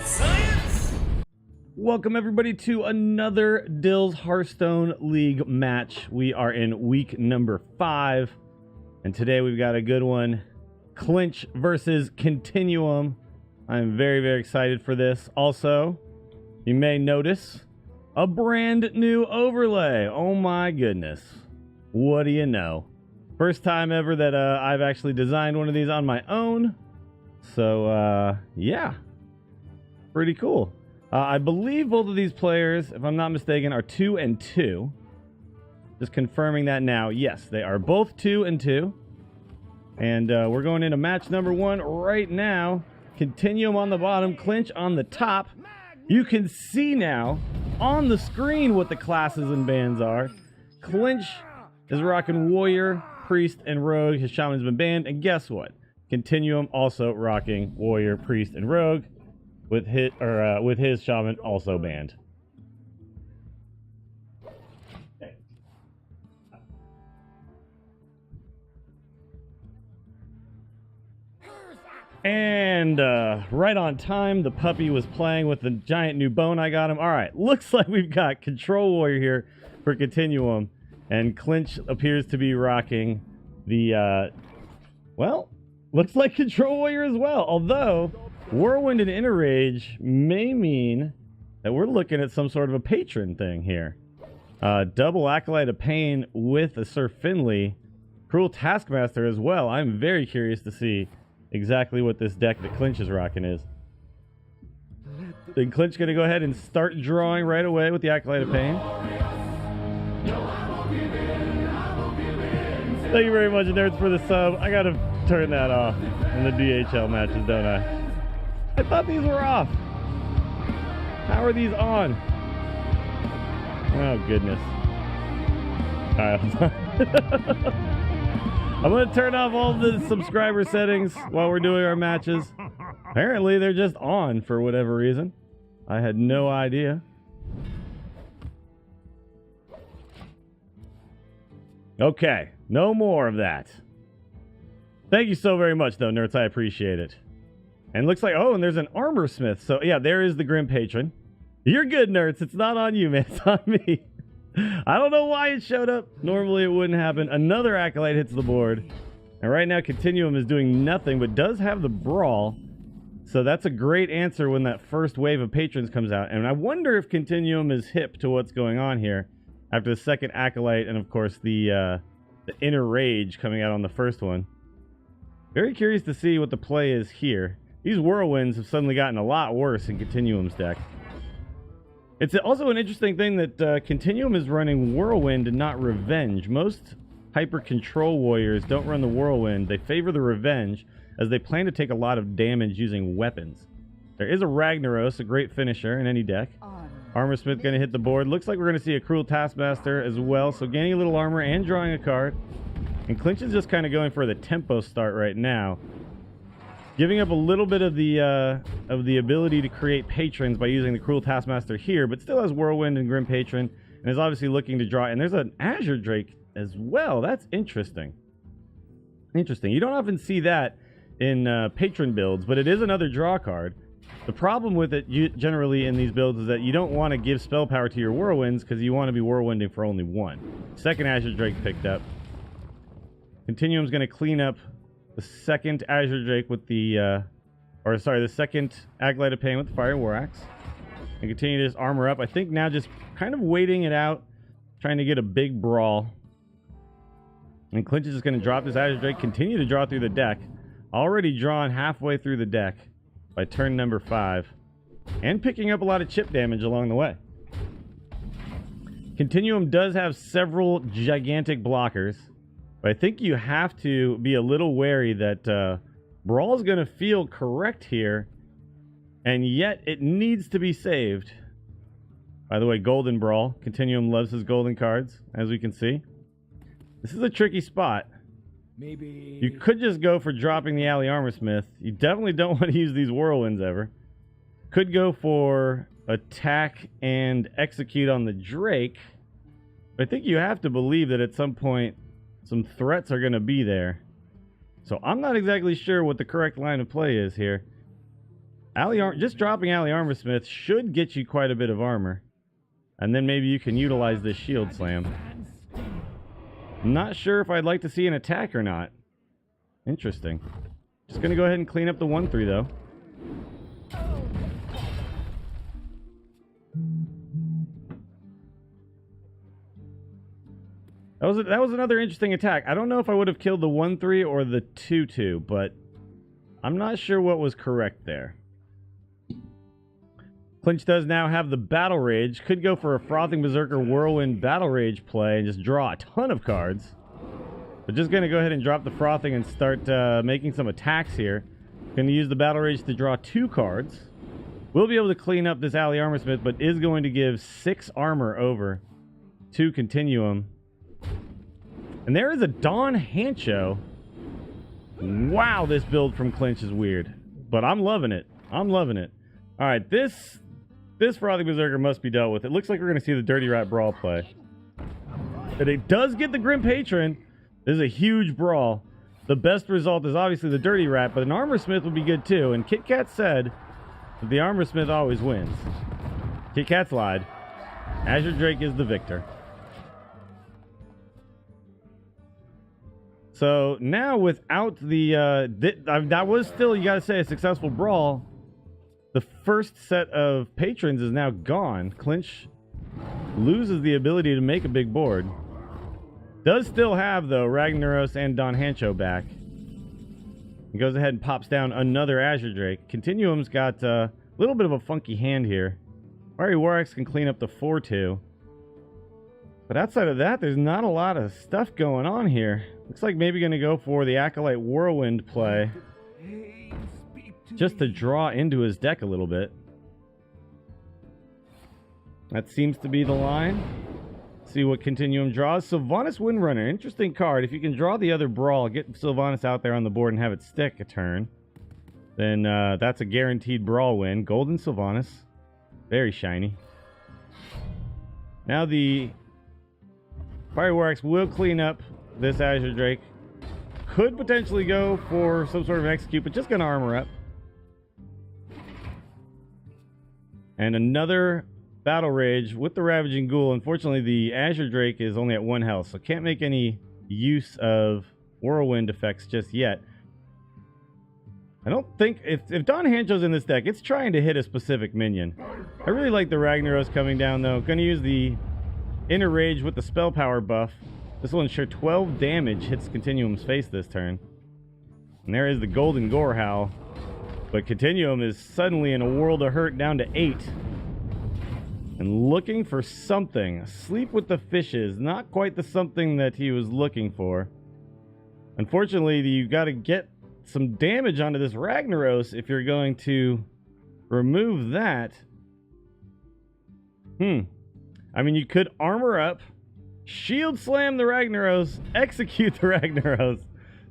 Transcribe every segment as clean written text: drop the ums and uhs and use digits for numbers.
Science! Welcome everybody to another Dills Hearthstone League match. We are in week number 5, and today we've got a good one. Clynch versus Continuum. I'm very, very excited for this. Also, you may notice a brand new overlay. Oh my goodness. What do you know? First time ever that I've actually designed one of these on my own. So, yeah. Pretty cool. I believe both of these players, if I'm not mistaken, are 2 and 2. Just confirming that now. Yes, they are both 2 and 2. And we're going into match number 1 right now. Continuum on the bottom, Clynch on the top. You can see now on the screen what the classes and bands are. Clynch is rocking Warrior, Priest, and Rogue. His Shaman's been banned. And guess what? Continuum also rocking Warrior, Priest, and Rogue with his Shaman also banned. And right on time, the puppy was playing with the giant new bone I got him. All right, looks like we've got Control Warrior here for Continuum, and Clynch appears to be rocking the, well, looks like Control Warrior as well. Although, Whirlwind and Inner Rage may mean that we're looking at some sort of a patron thing here. Double Acolyte of Pain with a Sir Finley. Cruel Taskmaster as well. I'm very curious to see exactly what this deck that Clynch is rocking is. Then Clynch going to go ahead and start drawing right away with the Acolyte of Pain. Thank you very much, nerds, for the sub. I got to turn that off in the DHL matches, don't I? I thought these were off. How are these on? Oh, goodness. All right. I'm going to turn off all the subscriber settings while we're doing our matches. Apparently, they're just on for whatever reason. I had no idea. Okay, no more of that. Thank you so very much, though, nerds. I appreciate it. And looks like, oh, and there's an armor smith. So, yeah, there is the Grim Patron. You're good, nerds. It's not on you, man. It's on me. I don't know why it showed up. Normally it wouldn't happen. Another Acolyte hits the board. And right now Continuum is doing nothing, but does have the Brawl. So that's a great answer when that first wave of patrons comes out. And I wonder if Continuum is hip to what's going on here after the second Acolyte and, of course, the Inner Rage coming out on the first one. Very curious to see what the play is here. These Whirlwinds have suddenly gotten a lot worse in Continuum's deck. It's also an interesting thing that Continuum is running Whirlwind and not Revenge. Most Hyper Control Warriors don't run the Whirlwind. They favor the Revenge, as they plan to take a lot of damage using weapons. There is a Ragnaros, a great finisher in any deck. Armor Smith going to hit the board. Looks like we're going to see a Cruel Taskmaster as well, so gaining a little armor and drawing a card. And Clynch is just kind of going for the tempo start right now. Giving up a little bit of the ability to create patrons by using the Cruel Taskmaster here, but still has Whirlwind and Grim Patron, and is obviously looking to draw. And there's an Azure Drake as well. That's interesting. Interesting. You don't often see that in patron builds, but it is another draw card. The problem with it generally in these builds is that you don't want to give spell power to your Whirlwinds because you want to be Whirlwinding for only one. Second Azure Drake picked up. Continuum's going to clean up the second Azure Drake with the, the second Acolyte of Pain with the Fire War Axe. And continue to just armor up. I think now just kind of waiting it out, trying to get a big brawl. And Clynch is just going to drop this Azure Drake, continue to draw through the deck. Already drawn halfway through the deck by turn number 5. And picking up a lot of chip damage along the way. Continuum does have several gigantic blockers. But I think you have to be a little wary that Brawl is going to feel correct here, and yet it needs to be saved. By the way, Golden Brawl. Continuum loves his golden cards, as we can see. This is a tricky spot. Maybe you could just go for dropping the Alley Armor Smith. You definitely don't want to use these Whirlwinds ever. Could go for attack and execute on the Drake. But I think you have to believe that at some point some threats are going to be there. So I'm not exactly sure what the correct line of play is here. Just dropping Alley Armorsmith should get you quite a bit of armor. And then maybe you can utilize this shield slam. I'm not sure if I'd like to see an attack or not. Interesting. Just going to go ahead and clean up the 1-3 though. That was another interesting attack. I don't know if I would have killed the 1-3 or the 2-2, but I'm not sure what was correct there. Clynch does now have the Battle Rage. Could go for a Frothing Berserker Whirlwind Battle Rage play and just draw a ton of cards. But just going to go ahead and drop the Frothing and start making some attacks here. Going to use the Battle Rage to draw 2 cards. We'll be able to clean up this Alley Armorsmith, but is going to give 6 armor over to Continuum. And there is a Dawn Hancho. Wow, this build from Clynch is weird. But I'm loving it. I'm loving it. All right, this Frothing Berserker must be dealt with. It looks like we're going to see the Dirty Rat Brawl play. But it does get the Grim Patron. This is a huge brawl. The best result is obviously the Dirty Rat, but an Armorsmith would be good too. And Kit Kat said that the Armorsmith always wins. Kit Kat's lied. Azure Drake is the victor. So now without the... that was still, you gotta say, a successful brawl. The first set of patrons is now gone. Clynch loses the ability to make a big board. Does still have, though, Ragnaros and Dawn Hancho back. He goes ahead and pops down another Azure Drake. Continuum's got a little bit of a funky hand here. Fiery War Axe can clean up the 4-2. But outside of that, there's not a lot of stuff going on here. Looks like maybe going to go for the Acolyte Whirlwind play. Just to draw into his deck a little bit. That seems to be the line. See what Continuum draws. Sylvanas Windrunner. Interesting card. If you can draw the other Brawl, get Sylvanas out there on the board and have it stick a turn, then that's a guaranteed Brawl win. Golden Sylvanas. Very shiny. Now the Fiery War Axe will clean up this Azure Drake. Could potentially go for some sort of execute, but just going to armor up. And another Battle Rage with the Ravaging Ghoul. Unfortunately, the Azure Drake is only at 1 health, so can't make any use of Whirlwind effects just yet. I don't think... If Dawn Hancho's in this deck, it's trying to hit a specific minion. I really like the Ragnaros coming down, though. Going to use the Inner Rage with the Spell Power buff. This will ensure 12 damage hits Continuum's face this turn. And there is the Golden Gore Howl. But Continuum is suddenly in a world of hurt down to 8. And looking for something. Sleep with the Fishes. Not quite the something that he was looking for. Unfortunately, you got to get some damage onto this Ragnaros if you're going to remove that. I mean, you could armor up, shield slam the Ragnaros, execute the Ragnaros,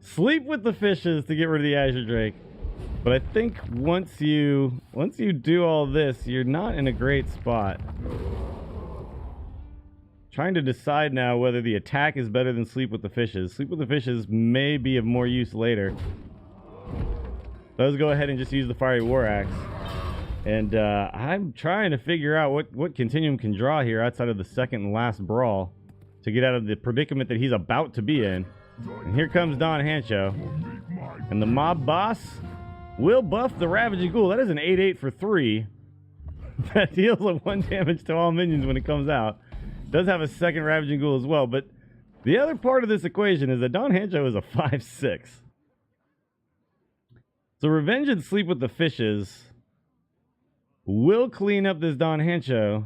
sleep with the Fishes to get rid of the Azure Drake. But I think once you do all this, you're not in a great spot. Trying to decide now whether the attack is better than Sleep with the Fishes. Sleep with the Fishes may be of more use later. Let's go ahead and just use the Fiery War Axe. And I'm trying to figure out what Continuum can draw here outside of the second and last Brawl to get out of the predicament that he's about to be in. And here comes Dawn Hancho. And the Mob Boss will buff the Ravaging Ghoul. That is an 8/8 for 3. That deals a 1 damage to all minions when it comes out. Does have a second Ravaging Ghoul as well, but the other part of this equation is that Dawn Hancho is a 5/6. So Revenge and Sleep with the Fishes will clean up this Dawn Hancho.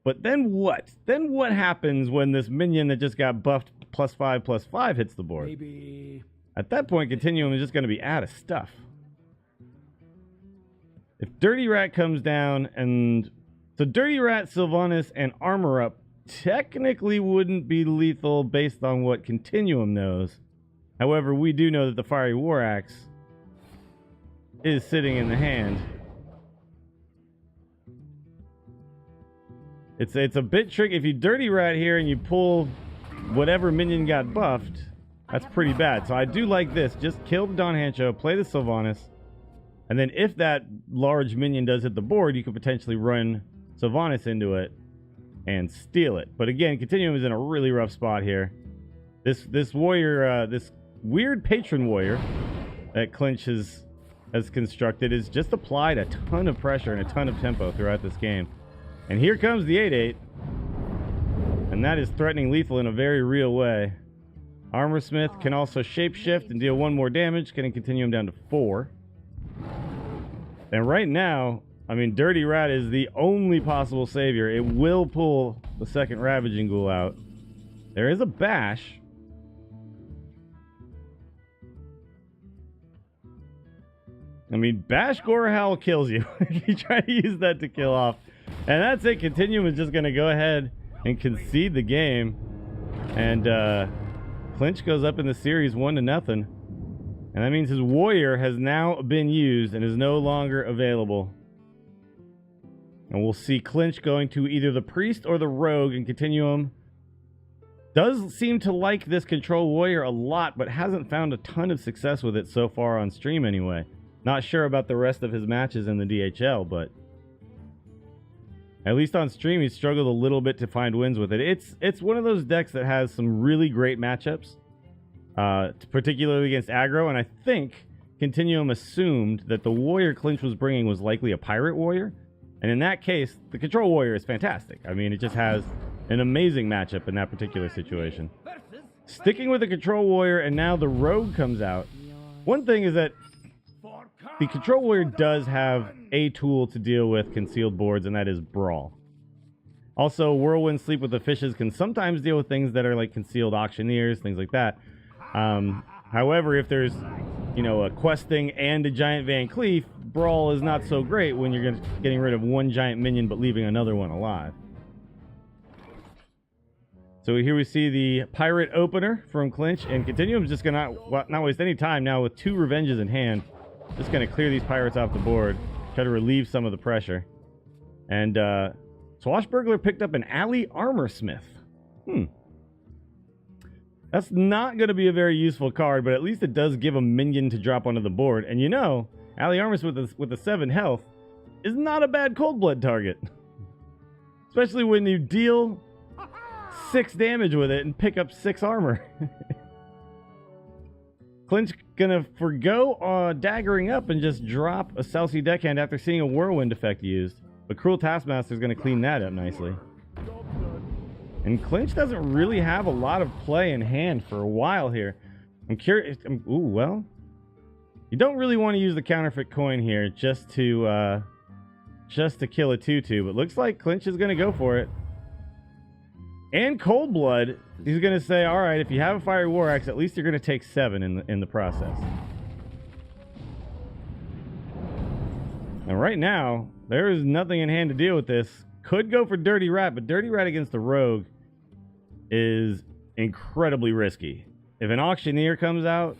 But then what? Then what happens when this minion that just got buffed +5/+5 hits the board? Maybe. At that point, Continuum is just going to be out of stuff. If Dirty Rat comes down and... So Dirty Rat, Sylvanas, and Armor Up technically wouldn't be lethal based on what Continuum knows. However, we do know that the Fiery War Axe is sitting in the hand. It's a bit tricky. If you Dirty Rat here and you pull whatever minion got buffed, That's pretty bad. So I do like this. Just kill the Don Hancho, play the Sylvanas, and then if that large minion does hit the board, you could potentially run Sylvanas into it and steal it. But again, Continuum is in a really rough spot here. This warrior, this weird patron warrior that Clynch has constructed is just applied a ton of pressure and a ton of tempo throughout this game. And here comes the 8/8. And that is threatening lethal in a very real way. Armorsmith can also shapeshift and deal 1 more damage, getting Continuum down to 4. And right now, I mean, Dirty Rat is the only possible savior. It will pull the second Ravaging Ghoul out. There is a bash. I mean, Bash Gorehowl kills you if you try to use that to kill off. And that's it. Continuum is just going to go ahead and concede the game. And Clynch goes up in the series 1-0. And that means his warrior has now been used and is no longer available. And we'll see Clynch going to either the priest or the rogue, and Continuum does seem to like this control warrior a lot, but hasn't found a ton of success with it so far on stream anyway. Not sure about the rest of his matches in the DHL, but at least on stream he's struggled a little bit to find wins with it. It's one of those decks that has some really great matchups, particularly against aggro, and I think Continuum assumed that the warrior Clynch was bringing was likely a pirate warrior, and in that case, the control warrior is fantastic. I mean, it just has an amazing matchup in that particular situation. Sticking with the control warrior, and now the rogue comes out. One thing is that the control warrior does have a tool to deal with concealed boards, and that is Brawl. Also, Whirlwind Sleep with the Fishes can sometimes deal with things that are like concealed auctioneers, things like that. However, if there's, you know, a questing and a giant Van Cleef, Brawl is not so great when you're getting rid of one giant minion but leaving another one alive. So here we see the pirate opener from Clynch, and Continuum's just gonna not waste any time now with 2 revenges in hand. Just gonna clear these pirates off the board, try to relieve some of the pressure. And Swashbuckler picked up an Alley Armorsmith. That's not going to be a very useful card, but at least it does give a minion to drop onto the board. And you know, Alley Armorsmith with a 7 health is not a bad cold blood target. Especially when you deal 6 damage with it and pick up 6 armor. Clynch gonna forgo daggering up and just drop a Celsi deckhand after seeing a Whirlwind effect used. But Cruel Taskmaster's gonna clean that up nicely. And Clynch doesn't really have a lot of play in hand for a while here. I'm curious. Ooh, well, you don't really want to use the counterfeit coin here just to kill a 2/2. But looks like Clynch is gonna go for it. And Cold Blood, he's going to say, all right, if you have a Fiery War Axe, at least you're going to take 7 in the process. And right now, there is nothing in hand to deal with this. Could go for Dirty Rat, but Dirty Rat against the Rogue is incredibly risky. If an Auctioneer comes out,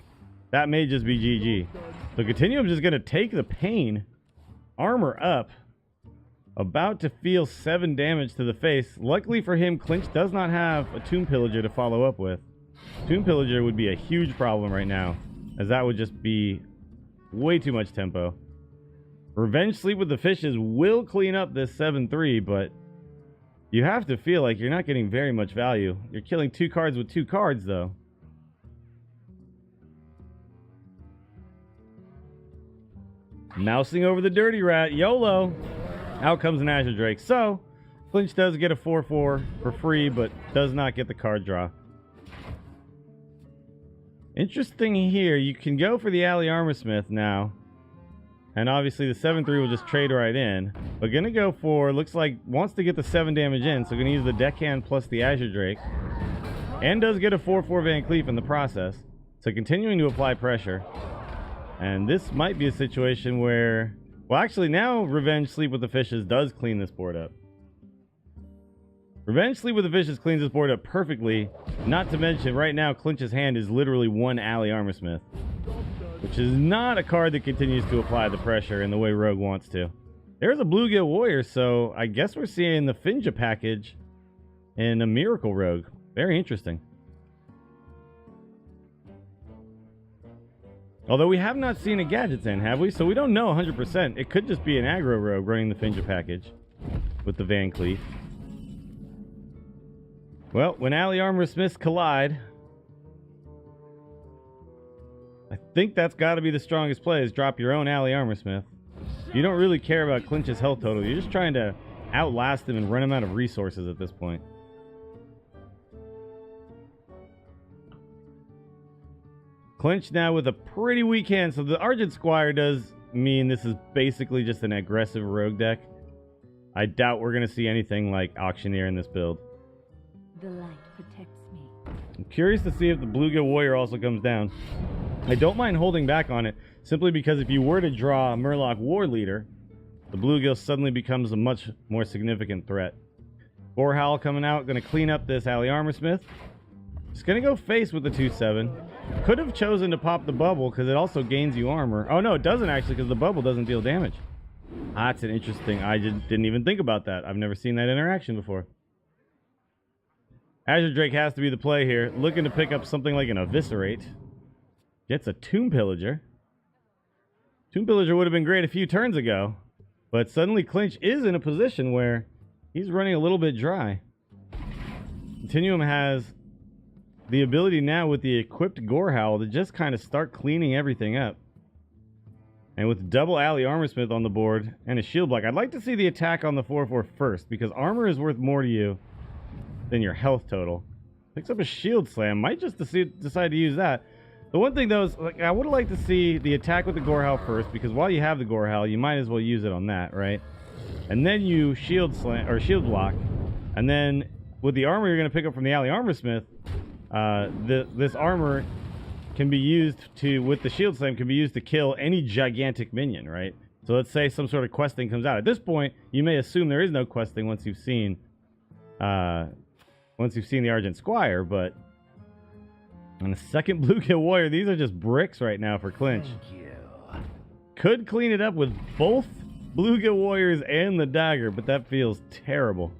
that may just be GG. So Continuum's just going to take the pain, armor up, about to feel 7 damage to the face. Luckily for him, Clynch does not have a Tomb Pillager to follow up with. Tomb Pillager would be a huge problem right now, as that would just be way too much tempo. Revenge Sleep with the Fishes will clean up this 7/3, but you have to feel like you're not getting very much value. You're killing 2 cards with 2 cards, though. Mousing over the Dirty Rat. YOLO! Out comes an Azure Drake. So, Clynch does get a 4/4 for free, but does not get the card draw. Interesting here, you can go for the Alley Armorsmith now. And obviously the 7/3 will just trade right in. But gonna go for, looks like, wants to get the 7 damage in, so gonna use the Deckhand plus the Azure Drake. And does get a 4/4 Van Cleef in the process. So continuing to apply pressure. And this might be a situation where... Well, actually, now Revenge Sleep with the Fishes does clean this board up. Revenge Sleep with the Fishes cleans this board up perfectly. Not to mention, right now, Clynch's hand is literally 1 Alley Armorsmith, which is not a card that continues to apply the pressure in the way Rogue wants to. There's a Bluegill Warrior, so I guess we're seeing the Finja package in a Miracle Rogue. Very interesting. Although we have not seen a Gadgets in, have we? So we don't know 100%. It could just be an aggro rogue running the Finja package with the Van Cleef. Well, when Alley Armor Smiths collide, I think that's got to be the strongest play, is drop your own Alley Armor Smith. You don't really care about Clynch's health total. You're just trying to outlast him and run him out of resources at this point. Clynch now with a pretty weak hand. So the Argent Squire does mean this is basically just an aggressive rogue deck. I doubt we're going to see anything like Auctioneer in this build. The light protects me. I'm curious to see if the Bluegill Warrior also comes down. I don't mind holding back on it, simply because if you were to draw a Murloc War Leader, the Bluegill suddenly becomes a much more significant threat. Boarhowl coming out, going to clean up this Alley Armor Smith. Just going to go face with the 2/7. Could have chosen to pop the bubble because it also gains you armor. Oh no, it doesn't actually, because the bubble doesn't deal damage. That's an interesting... I didn't even think about that. I've never seen that interaction before. Azure Drake has to be the play here. Looking to pick up something like an Eviscerate. Gets a Tomb Pillager. Tomb Pillager would have been great a few turns ago. But suddenly Clynch is in a position where he's running a little bit dry. Continuum has the ability now with the equipped Gorehowl to just kind of start cleaning everything up. And with double Alley Armor Smith on the board and a shield block, I'd like to see the attack on the 4/4 first, because armor is worth more to you than your health total. Picks up a shield slam. Might just decide to use that. The one thing though is, like, I would like to see the attack with the Gorehowl first, because while you have the Gorehowl, you might as well use it on that, right? And then you shield slam or shield block, and then with the armor you're going to pick up from the Alley Armor Smith, this armor can be used to, with the shield slam, can be used to kill any gigantic minion, right? So let's say some sort of questing comes out. At this point, you may assume there is no questing once you've seen the Argent Squire, but on the second Bluegill Warrior, these are just bricks right now for Clynch. Could clean it up with both Bluegill Warriors and the dagger, but that feels terrible.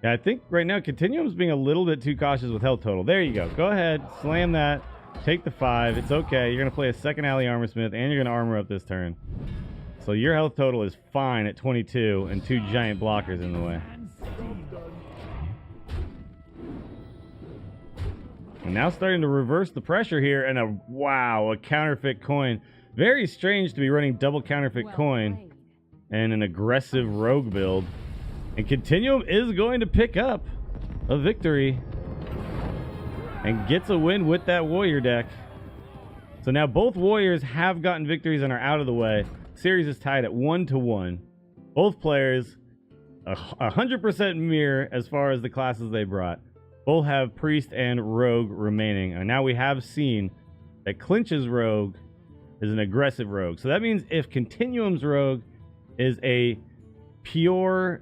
Yeah, I think right now Continuum's being a little bit too cautious with health total. There you go. Go ahead, slam that, take the 5. It's okay. You're going to play a second Alley Armor Smith, and you're going to armor up this turn. So your health total is fine at 22, and 2 giant blockers in the way. And now starting to reverse the pressure here, and a counterfeit coin. Very strange to be running double counterfeit coin and an aggressive rogue build. And Continuum is going to pick up a victory and gets a win with that Warrior deck. So now both Warriors have gotten victories and are out of the way. Series is tied at 1-1. Both players 100% mirror as far as the classes they brought. Both have Priest and Rogue remaining. And now we have seen that Clynch's Rogue is an aggressive Rogue. So that means if Continuum's Rogue is a pure...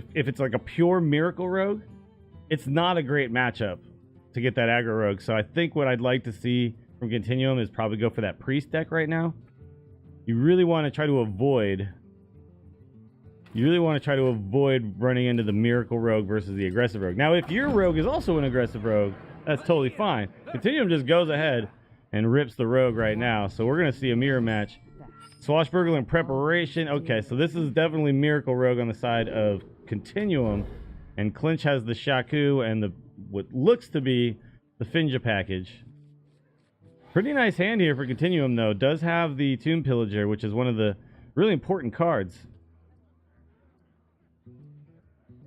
if it's like a pure Miracle Rogue, it's not a great matchup to get that aggro Rogue. So I think what I'd like to see from Continuum is probably go for that Priest deck right now. You really want to try to avoid running into the Miracle Rogue versus the aggressive Rogue. Now, if your Rogue is also an aggressive Rogue, that's totally fine. Continuum just goes ahead and rips the Rogue right now. So we're going to see a mirror match. Swashbuckler in preparation. Okay, so this is definitely Miracle Rogue on the side of Continuum. And Clynch has the Shaku and the what looks to be the Finja package. Pretty nice hand here for Continuum, though. Does have the Tomb Pillager, which is one of the really important cards.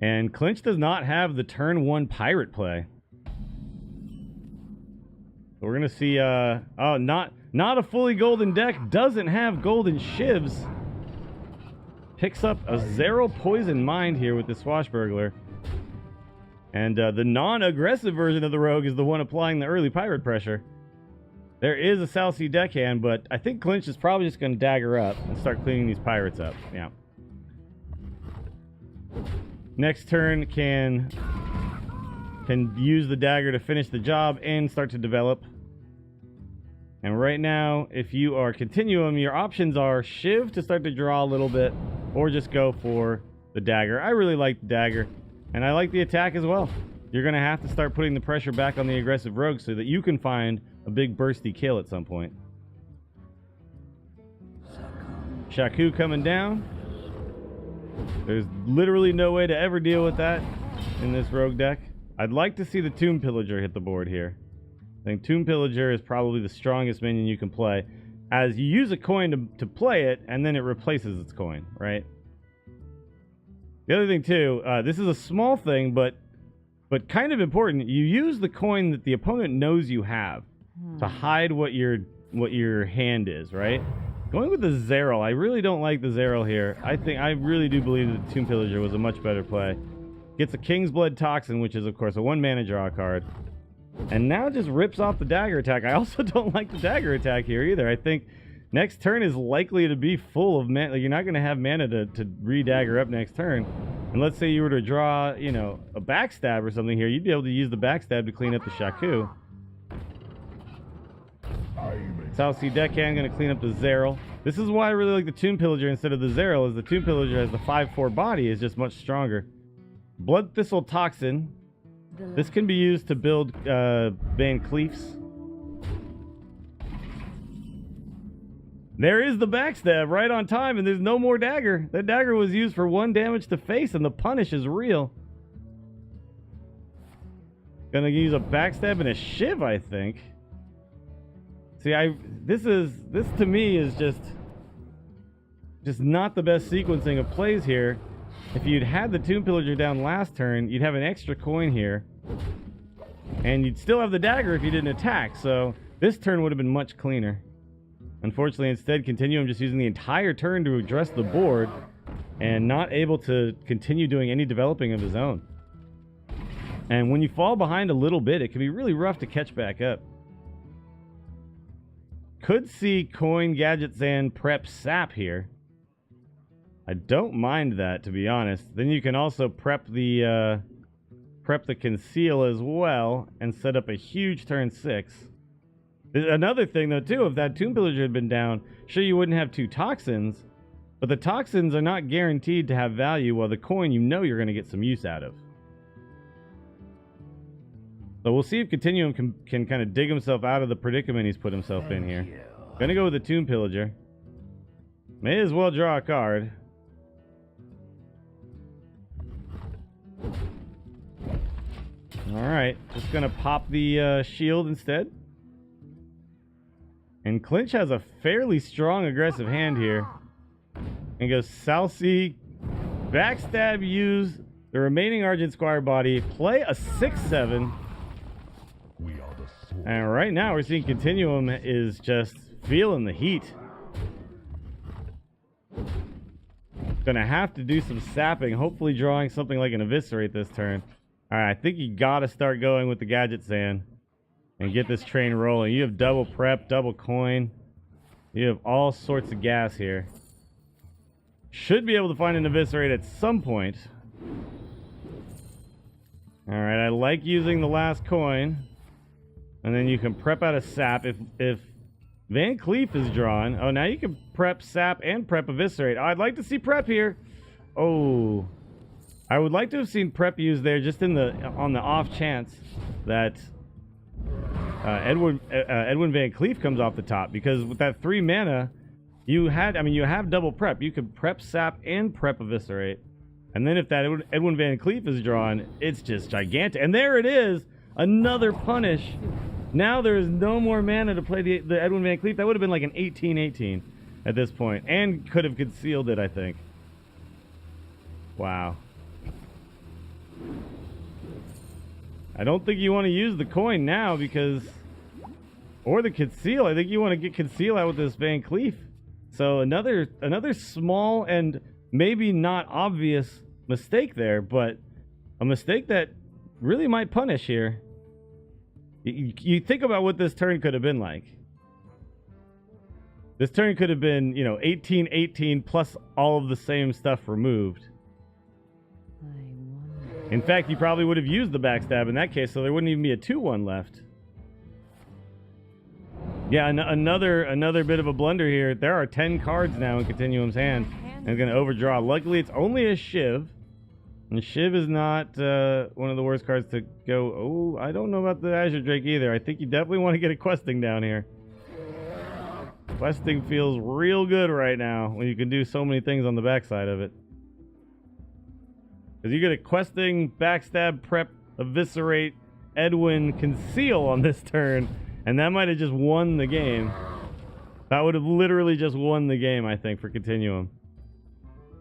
And Clynch does not have the turn 1 pirate play. So we're going to see, not a fully golden deck. Doesn't have golden shivs. Picks up a Zero Poison Mind here with the Swashbuckler. And the non-aggressive version of the Rogue is the one applying the early pirate pressure. There is a South Sea deckhand, but I think Clynch is probably just going to dagger up and start cleaning these pirates up. Yeah. Next turn can use the dagger to finish the job and start to develop. And right now, if you are Continuum, your options are Shiv to start to draw a little bit, or just go for the dagger. I really like the dagger, and I like the attack as well. you're going to have to start putting the pressure back on the aggressive rogue so that you can find a big bursty kill at some point. Shaku coming down. There's literally no way to ever deal with that in this rogue deck. I'd like to see the Tomb Pillager hit the board here. I think Tomb Pillager is probably the strongest minion you can play, as you use a coin to play it, and then it replaces its coin, right? The other thing, too, this is a small thing, but kind of important. You use the coin that the opponent knows you have to hide what your hand is, right? Going with the Zeril, I really don't like the Zeril here. I really do believe that the Tomb Pillager was a much better play. Gets a King's Blood Toxin, which is, of course, a 1-mana draw card. And now just rips off the dagger attack. I also don't like the dagger attack here either. I think next turn is likely to be full of mana. Like, you're not going to have mana to re-dagger up next turn. And let's say you were to draw, you know, a backstab or something here. You'd be able to use the backstab to clean up the Shaku. South Sea Deckhand going to clean up the Zeril. This is why I really like the Tomb Pillager instead of the Zeril, is the Tomb Pillager has the 5/4 body, is just much stronger. Blood Thistle Toxin. This can be used to build Van Cleefs. There is the backstab right on time, and there's no more dagger. That dagger was used for 1 damage to face, and the punish is real. Gonna use a backstab and a shiv, I think. See, this to me is just not the best sequencing of plays here. If you'd had the Tomb Pillager down last turn, you'd have an extra coin here. And you'd still have the dagger if you didn't attack, so this turn would have been much cleaner. Unfortunately, instead, Continuum just using the entire turn to address the board and not able to continue doing any developing of his own. And when you fall behind a little bit, it can be really rough to catch back up. Could see Coin, Gadget Zan, prep Sap here. I don't mind that, to be honest. Then you can also prep the Conceal as well and set up a huge turn 6. Another thing, though, too, if that Tomb Pillager had been down, sure, you wouldn't have 2 Toxins, but the Toxins are not guaranteed to have value, while the coin you know you're going to get some use out of. So we'll see if Continuum can kind of dig himself out of the predicament he's put himself in here. Gonna go with the Tomb Pillager. May as well draw a card. Alright, just gonna pop the shield instead. And Clynch has a fairly strong aggressive hand here. And goes South Sea, backstab, use the remaining Argent Squire body, play a 6/7. And right now we're seeing Continuum is just feeling the heat. Gonna have to do some sapping, hopefully drawing something like an Eviscerate this turn. Alright, I think you gotta start going with the Gadget Zan and get this train rolling. You have double prep, double coin. You have all sorts of gas here. Should be able to find an Eviscerate at some point. Alright, I like using the last coin. And then you can prep out a Sap. If Van Cleef is drawn... Oh, now you can prep Sap and prep Eviscerate. Oh, I'd like to see prep here. Oh. I would like to have seen prep used there just on the off chance that Edwin Van Cleef comes off the top. Because with that 3 mana, you have double prep. You could prep Sap and prep Eviscerate. And then if that Edwin Van Cleef is drawn, it's just gigantic. And there it is! Another punish. Now there is no more mana to play the Edwin Van Cleef. That would have been like an 18/18 at this point. And could have concealed it, I think. Wow. I don't think you want to use the coin now because... Or the conceal. I think you want to get conceal out with this Van Cleef. So another small and maybe not obvious mistake there, but a mistake that really might punish here. You think about what this turn could have been like. This turn could have been, 18/18 plus all of the same stuff removed. In fact, you probably would have used the backstab in that case, so there wouldn't even be a 2/1 left. Yeah, another bit of a blunder here. There are 10 cards now in Continuum's hand, and it's going to overdraw. Luckily, it's only a Shiv. And Shiv is not one of the worst cards to go. Oh, I don't know about the Azure Drake either. I think you definitely want to get a questing down here. Questing feels real good right now when you can do so many things on the backside of it. Because you get a questing, backstab, prep, eviscerate, Edwin, conceal on this turn, and that might have just won the game. That would have literally just won the game, I think, for Continuum.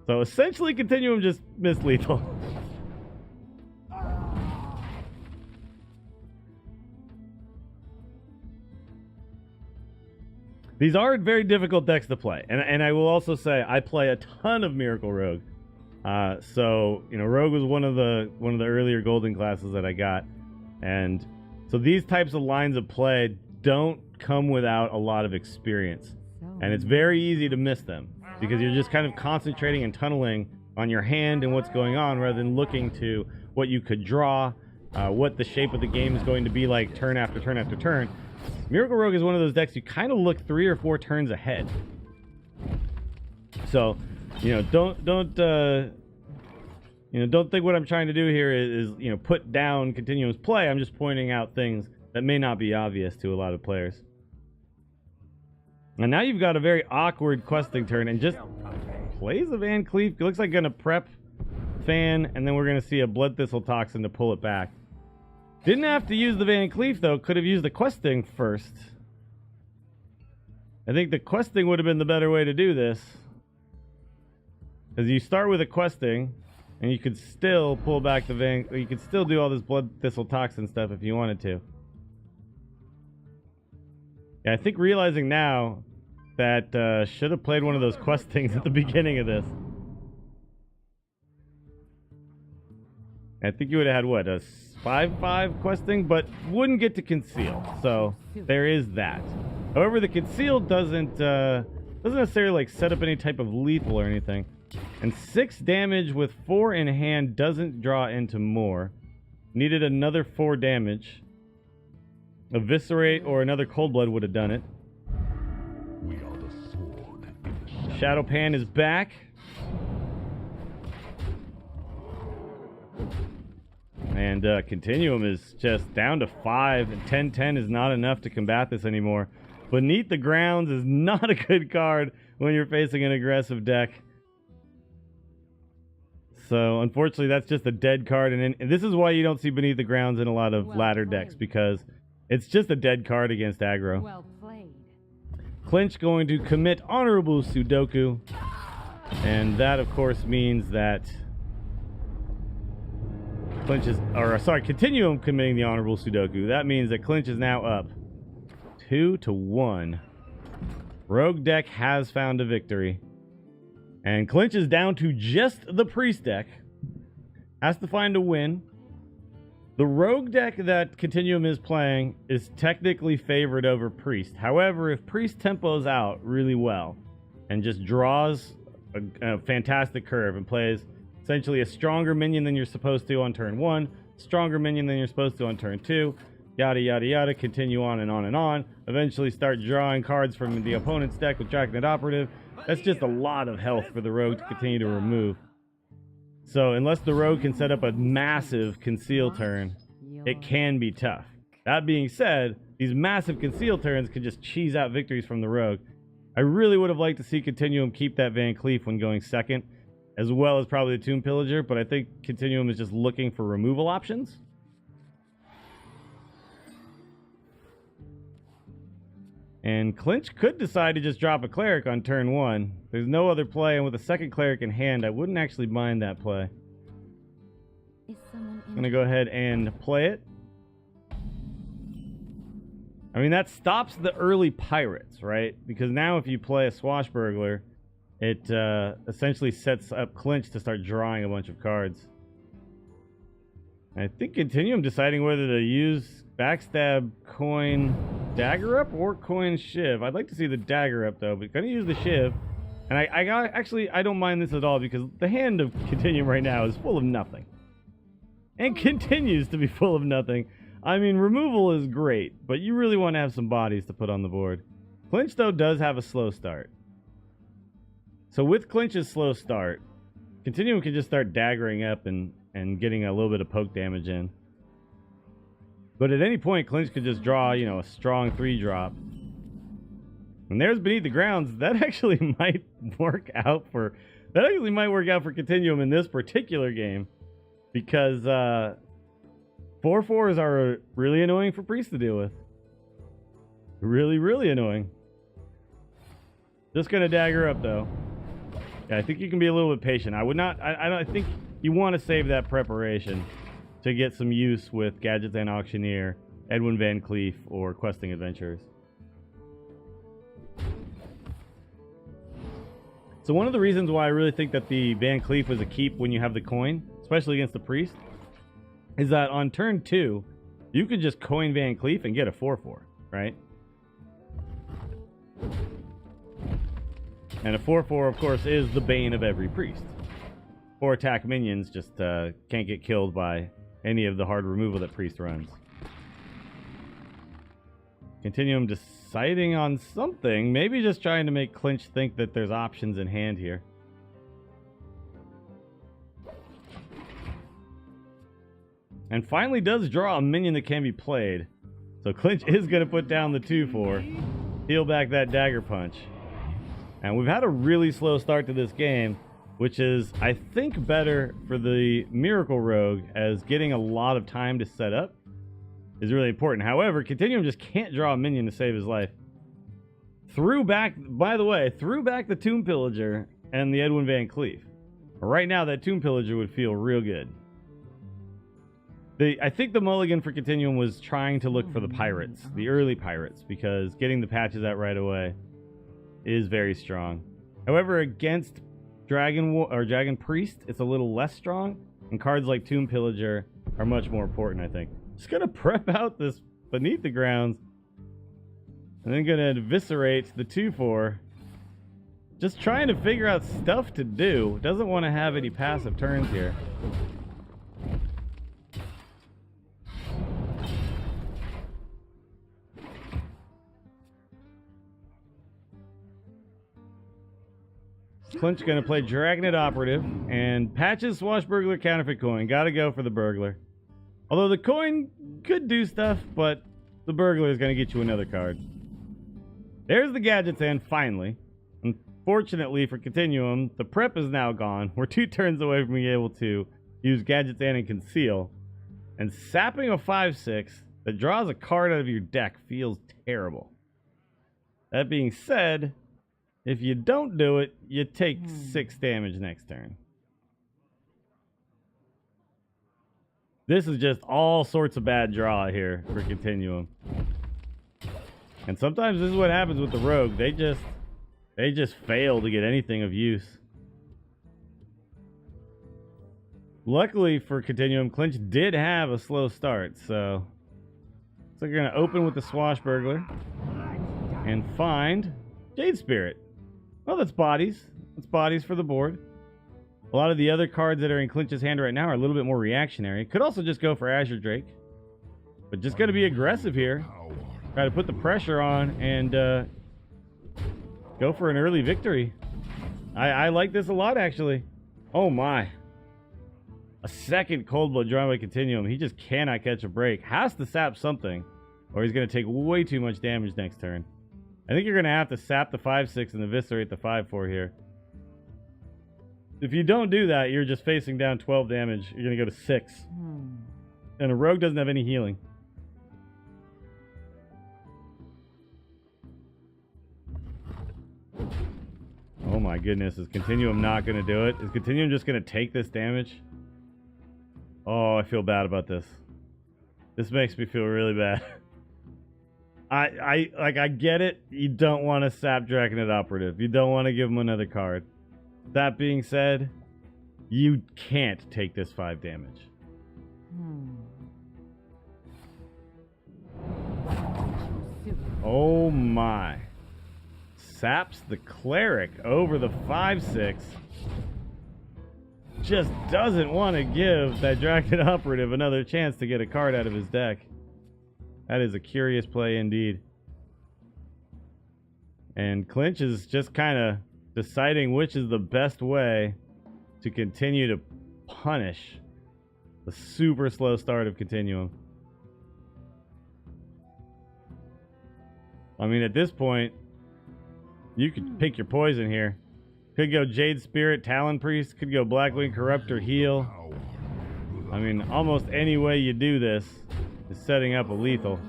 So essentially, Continuum just missed lethal. These are very difficult decks to play, and I will also say I play a ton of Miracle Rogue. So you know, Rogue was one of the earlier golden classes that I got, and so these types of lines of play don't come without a lot of experience, and it's very easy to miss them because you're just kind of concentrating and tunneling on your hand and what's going on rather than looking to what you could draw, what the shape of the game is going to be like turn after turn after turn. Miracle Rogue is one of those decks you kind of look 3 or 4 turns ahead. So, you know, don't think what I'm trying to do here is you know, put down Continuum's play. I'm just pointing out things that may not be obvious to a lot of players. And now you've got a very awkward questing turn and just plays a Van Cleef. It looks like gonna prep Fan, and then we're gonna see a Blood Thistle Toxin to pull it back. Didn't have to use the Van Cleef though, could have used the questing first. I think the questing would have been the better way to do this. Because you start with a questing, and you could still pull back the Van, you could still do all this Blood Thistle Toxin stuff if you wanted to. Yeah, I think realizing now that should have played one of those questings at the beginning of this. I think you would have had, what, a 5/5 questing, but wouldn't get to conceal. So there is that. However, the conceal doesn't necessarily like set up any type of lethal or anything. And 6 damage with 4 in hand doesn't draw into more. Needed another 4 damage. Eviscerate or another Cold Blood would have done it. We are the sword. Shadow Pan is back. And Continuum is just down to 5, and 10-10 is not enough to combat this anymore. Beneath the Grounds is not a good card when you're facing an aggressive deck. So, unfortunately, that's just a dead card, and this is why you don't see Beneath the Grounds in a lot of ladder decks, because it's just a dead card against aggro. Well played. Clynch going to commit Honorable Sudoku, and that, of course, means that Clynch is, or sorry, Continuum committing the Honorable Sudoku. That means that Clynch is now up 2-1. Rogue deck has found a victory. And Clynch is down to just the Priest deck. Has to find a win. The Rogue deck that Continuum is playing is technically favored over Priest. However, if Priest tempos out really well and just draws a fantastic curve and plays essentially a stronger minion than you're supposed to on turn 1, stronger minion than you're supposed to on turn 2, yada yada yada, continue on and on and on, eventually start drawing cards from the opponent's deck with Dragnet Operative. That's just a lot of health for the Rogue to continue to remove. So unless the Rogue can set up a massive conceal turn, it can be tough. That being said, these massive conceal turns could just cheese out victories from the Rogue. I really would have liked to see Continuum keep that Van Cleef when going second, as well as probably the Tomb Pillager, but I think Continuum is just looking for removal options. And Clynch could decide to just drop a Cleric on turn 1. There's no other play, and with a second Cleric in hand, I wouldn't actually mind that play. I'm going to go ahead and play it. I mean, that stops the early Pirates, right? Because now if you play a Swashbuckler, it essentially sets up Clynch to start drawing a bunch of cards. I think Continuum deciding whether to use Backstab, Coin, Dagger Up, or Coin Shiv. I'd like to see the Dagger Up, though, but gonna use the Shiv. And I don't mind this at all, because the hand of Continuum right now is full of nothing. And continues to be full of nothing. I mean, removal is great, but you really want to have some bodies to put on the board. Clynch, though, does have a slow start. So with Clynch's slow start, Continuum can just start daggering up and getting a little bit of poke damage in. But at any point, Clynch could just draw, you know, a strong 3-drop. And there's Beneath the Grounds. That actually might work out for... That actually might work out for Continuum in this particular game. Because 4/4s are really annoying for Priest to deal with. Really, really annoying. Just gonna dagger up, though. Yeah, I think you can be a little bit patient. I would not... I think you want to save that preparation to get some use with Gadgets and Auctioneer, Edwin Van Cleef, or Questing Adventures. So one of the reasons why I really think that the Van Cleef was a keep when you have the coin, especially against the Priest, is that on turn 2, you could just coin Van Cleef and get a 4/4, right? And a 4/4, of course, is the bane of every Priest. 4 attack minions just can't get killed by any of the hard removal that Priest runs. Continuum deciding on something. Maybe just trying to make Clynch think that there's options in hand here. And finally does draw a minion that can be played. So Clynch is going to put down the 2/4. Heal back that dagger punch. And we've had a really slow start to this game, which is, I think, better for the Miracle Rogue, as getting a lot of time to set up is really important. However, Continuum just can't draw a minion to save his life. By the way, threw back the Tomb Pillager and the Edwin Van Cleef. Right now, that Tomb Pillager would feel real good. I think the mulligan for Continuum was trying to look for the pirates, the early pirates, because getting the patches out right away is very strong. However, against Dragon Priest, it's a little less strong, and cards like Tomb Pillager are much more important, I think. Just gonna prep out this Beneath the Grounds, and then gonna eviscerate the 2/4. Just trying to figure out stuff to do. Doesn't want to have any passive turns here. Clynch going to play Dragonet Operative and patches Swashbuckler Counterfeit Coin. Got to go for the Burglar. Although the coin could do stuff, but the Burglar is going to get you another card. There's the Gadget's End, finally. Unfortunately for Continuum, the prep is now gone. We're 2 turns away from being able to use Gadget's End and Conceal. And sapping a 5/6 that draws a card out of your deck feels terrible. That being said, if you don't do it, you take 6 damage next turn. This is just all sorts of bad draw here for Continuum. And sometimes this is what happens with the Rogue. They just fail to get anything of use. Luckily for Continuum, Clynch did have a slow start, so looks like you're going to open with the Swashbuckler and find Jade Spirit. Well, that's bodies. That's bodies for the board. A lot of the other cards that are in Clynch's hand right now are a little bit more reactionary. Could also just go for Azure Drake. But just going to be aggressive here. Try to put the pressure on and go for an early victory. I like this a lot, actually. Oh, my. A second Cold Blood drawn by Continuum. He just cannot catch a break. Has to sap something, or he's going to take way too much damage next turn. I think you're going to have to sap the 5/6 and eviscerate the 5/4 here. If you don't do that, you're just facing down 12 damage. You're going to go to 6. And a Rogue doesn't have any healing. Oh my goodness, is Continuum not going to do it? Is Continuum just going to take this damage? Oh, I feel bad about this. This makes me feel really bad. I get it. You don't want to sap Dragonet Operative. You don't want to give him another card. That being said, you can't take this 5 damage. Oh my. Saps the Cleric over the 5/6. Just doesn't want to give that Dragonet Operative another chance to get a card out of his deck. That is a curious play indeed. And Clynch is just kind of deciding which is the best way to continue to punish the super slow start of Continuum. I mean, at this point, you could pick your poison here. Could go Jade Spirit, Talon Priest. Could go Blackwing Corruptor, Heal. I mean, almost any way you do this is setting up a lethal.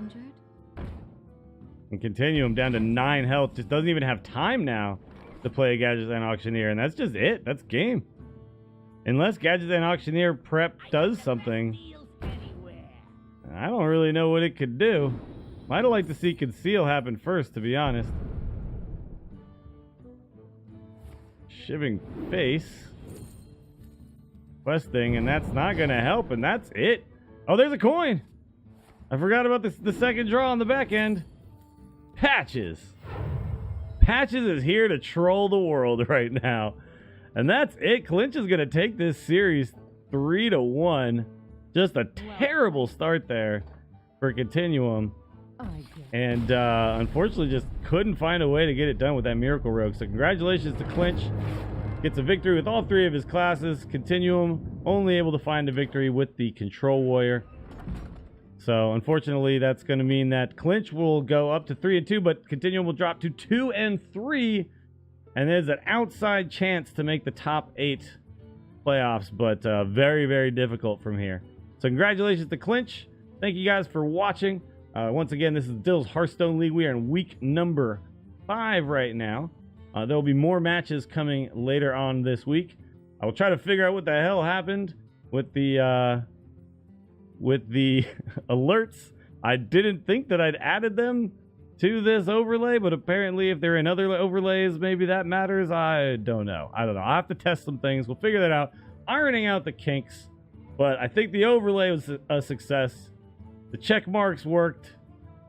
And Continuum down to 9 health. Just doesn't even have time now to play a Gadget and Auctioneer. And that's just it. That's game. Unless Gadget and Auctioneer prep does something, I don't really know what it could do. I'd like to see Conceal happen first, to be honest. Shiving Face. Questing, and that's not going to help, and that's it. Oh, there's a coin. I forgot about the second draw on the back end. Patches. Patches is here to troll the world right now. And that's it. Clynch is going to take this series 3-1. Just a terrible start there for Continuum. And unfortunately just couldn't find a way to get it done with that Miracle Rogue. So congratulations to Clynch. Gets a victory with all 3 of his classes. Continuum only able to find a victory with the Control Warrior. So unfortunately that's going to mean that Clynch will go up to 3-2, but Continuum will drop to 2-3. And there's an outside chance to make the top 8 playoffs, but very, very difficult from here. So congratulations to Clynch. Thank you guys for watching. Once again, this is Dills Hearthstone League. We are in week number 5 right now. There will be more matches coming later on this week. I will try to figure out what the hell happened with the alerts. I didn't think that I'd added them to this overlay, but apparently if they're in other overlays, maybe that matters. I don't know. I'll have to test some things. We'll figure that out. Ironing out the kinks. But I think the overlay was a success. The check marks worked.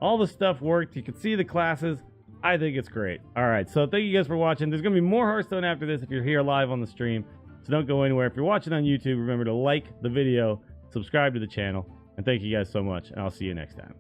All the stuff worked. You can see the classes. I think it's great. All right, so thank you guys for watching. There's going to be more Hearthstone after this if you're here live on the stream. So don't go anywhere. If you're watching on YouTube, remember to like the video, subscribe to the channel, and thank you guys so much, and I'll see you next time.